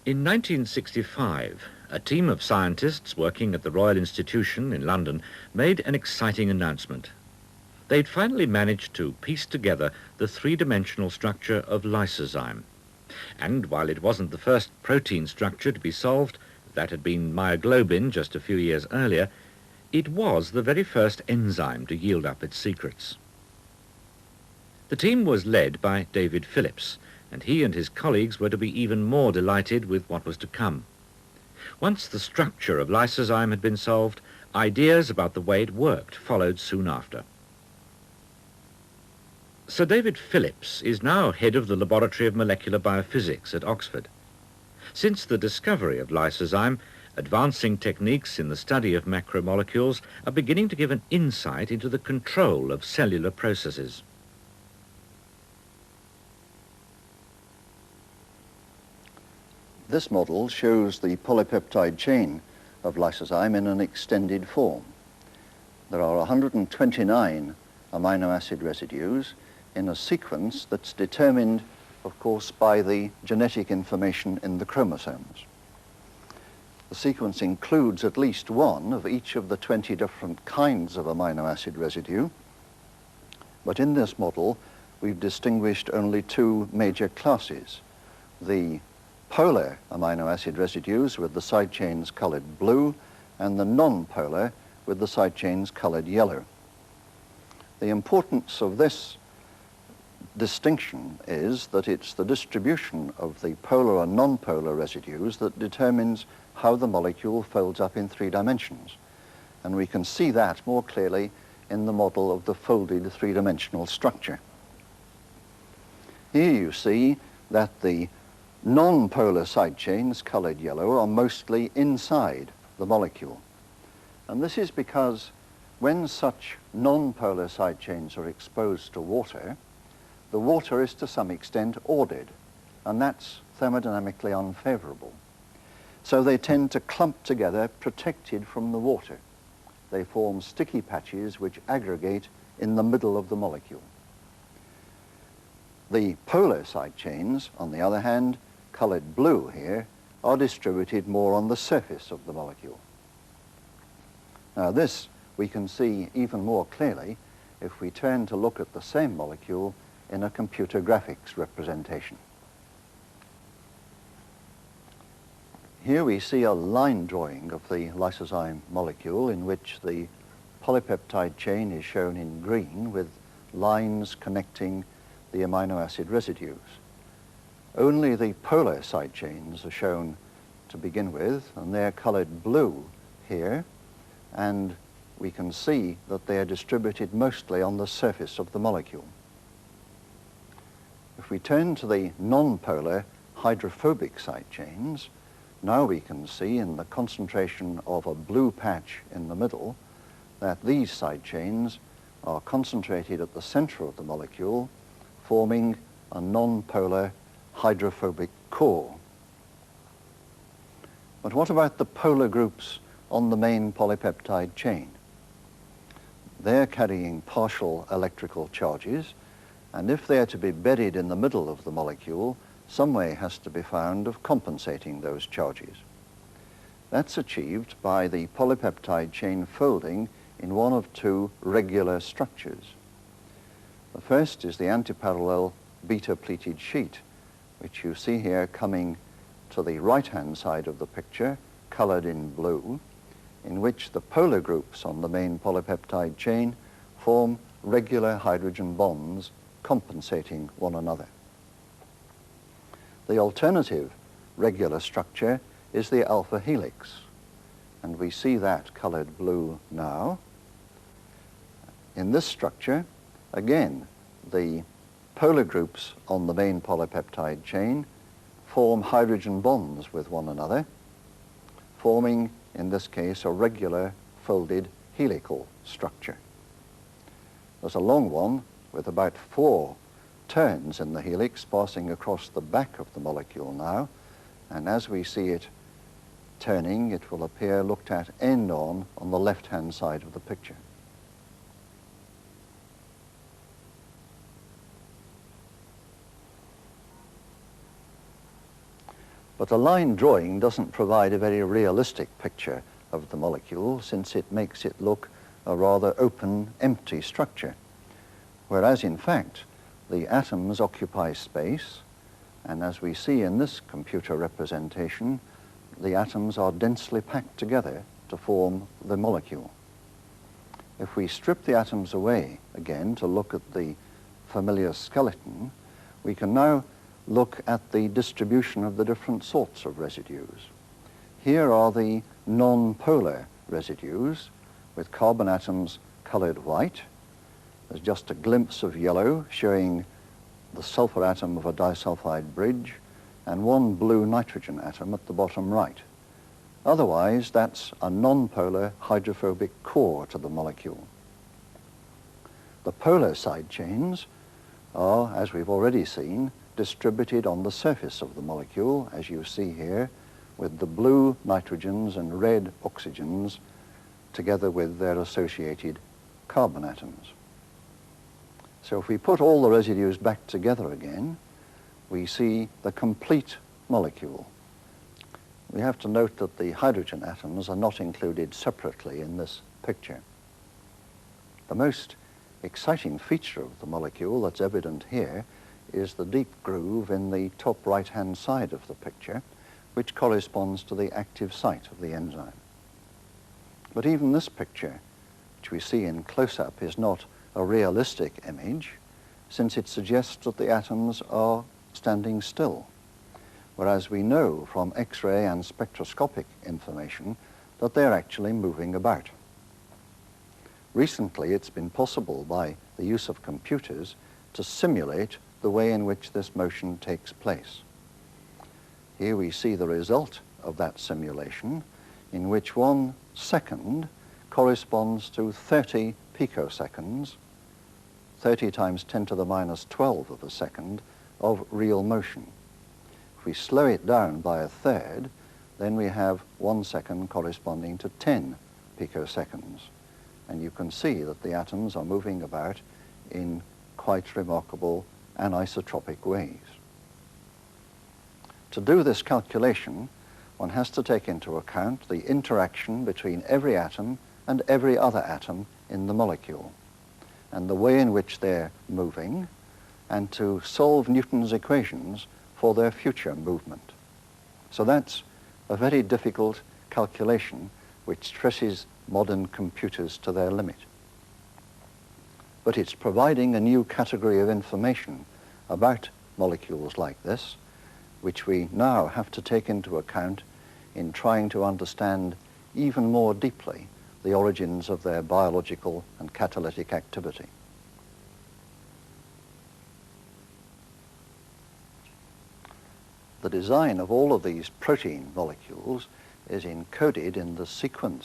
In 1965, a team of scientists working at the Royal Institution in London made an exciting announcement. They'd finally managed to piece together the three-dimensional structure of lysozyme. And while it wasn't the first protein structure to be solved, that had been myoglobin just a few years earlier, it was the very first enzyme to yield up its secrets. The team was led by David Phillips, and he and his colleagues were to be even more delighted with what was to come. Once the structure of lysozyme had been solved, ideas about the way it worked followed soon after. Sir David Phillips is now head of the Laboratory of Molecular Biophysics at Oxford. Since the discovery of lysozyme, advancing techniques in the study of macromolecules are beginning to give an insight into the control of cellular processes. This model shows the polypeptide chain of lysozyme in an extended form. There are 129 amino acid residues in a sequence that's determined, of course, by the genetic information in the chromosomes. The sequence includes at least one of each of the 20 different kinds of amino acid residue, but in this model we've distinguished only two major classes: the polar amino acid residues with the side chains colored blue and the non-polar with the side chains colored yellow. The importance of this distinction is that it's the distribution of the polar and non-polar residues that determines how the molecule folds up in 3 dimensions. And we can see that more clearly in the model of the folded three-dimensional structure. Here you see that the non-polar side chains, colored yellow, are mostly inside the molecule. And this is because when such non-polar side chains are exposed to water, the water is to some extent ordered, and that's thermodynamically unfavorable. So they tend to clump together, protected from the water. They form sticky patches which aggregate in the middle of the molecule. The polar side chains, on the other hand, colored blue here, are distributed more on the surface of the molecule. Now this we can see even more clearly if we turn to look at the same molecule in a computer graphics representation. Here we see a line drawing of the lysozyme molecule in which the polypeptide chain is shown in green with lines connecting the amino acid residues. Only the polar side chains are shown to begin with, and they're colored blue here, and we can see that they are distributed mostly on the surface of the molecule. If we turn to the non-polar hydrophobic side chains, now we can see in the concentration of a blue patch in the middle that these side chains are concentrated at the center of the molecule, forming a non-polar hydrophobic core. But what about the polar groups on the main polypeptide chain? They're carrying partial electrical charges, and if they're to be buried in the middle of the molecule, some way has to be found of compensating those charges. That's achieved by the polypeptide chain folding in one of two regular structures. The first is the antiparallel beta-pleated sheet, which you see here coming to the right-hand side of the picture, colored in blue, in which the polar groups on the main polypeptide chain form regular hydrogen bonds compensating one another. The alternative regular structure is the alpha helix, and we see that colored blue now. In this structure, again, the polar groups on the main polypeptide chain form hydrogen bonds with one another, forming, in this case, a regular folded helical structure. There's a long one with about 4 turns in the helix passing across the back of the molecule now, and as we see it turning, it will appear looked at end-on the left-hand side of the picture. But a line drawing doesn't provide a very realistic picture of the molecule, since it makes it look a rather open, empty structure. Whereas in fact, the atoms occupy space, and as we see in this computer representation, the atoms are densely packed together to form the molecule. If we strip the atoms away again to look at the familiar skeleton, we can now look at the distribution of the different sorts of residues. Here are the non-polar residues with carbon atoms colored white. There's just a glimpse of yellow showing the sulfur atom of a disulfide bridge and one blue nitrogen atom at the bottom right. Otherwise, that's a non-polar hydrophobic core to the molecule. The polar side chains are, as we've already seen, distributed on the surface of the molecule, as you see here, with the blue nitrogens and red oxygens together with their associated carbon atoms. So if we put all the residues back together again, we see the complete molecule. We have to note that the hydrogen atoms are not included separately in this picture. The most exciting feature of the molecule that's evident here is the deep groove in the top right-hand side of the picture, which corresponds to the active site of the enzyme. But even this picture, which we see in close-up, is not a realistic image, since it suggests that the atoms are standing still, whereas we know from X-ray and spectroscopic information that they're actually moving about. Recently, it's been possible by the use of computers to simulate the way in which this motion takes place. Here we see the result of that simulation, in which 1 second corresponds to 30 picoseconds, 30 times 10 to the minus 12 of a second of real motion. If we slow it down by a third, then we have 1 second corresponding to 10 picoseconds. And you can see that the atoms are moving about in quite remarkable anisotropic ways. To do this calculation, one has to take into account the interaction between every atom and every other atom in the molecule, and the way in which they're moving, and to solve Newton's equations for their future movement. So that's a very difficult calculation which stresses modern computers to their limit. But it's providing a new category of information about molecules like this, which we now have to take into account in trying to understand even more deeply the origins of their biological and catalytic activity. The design of all of these protein molecules is encoded in the sequence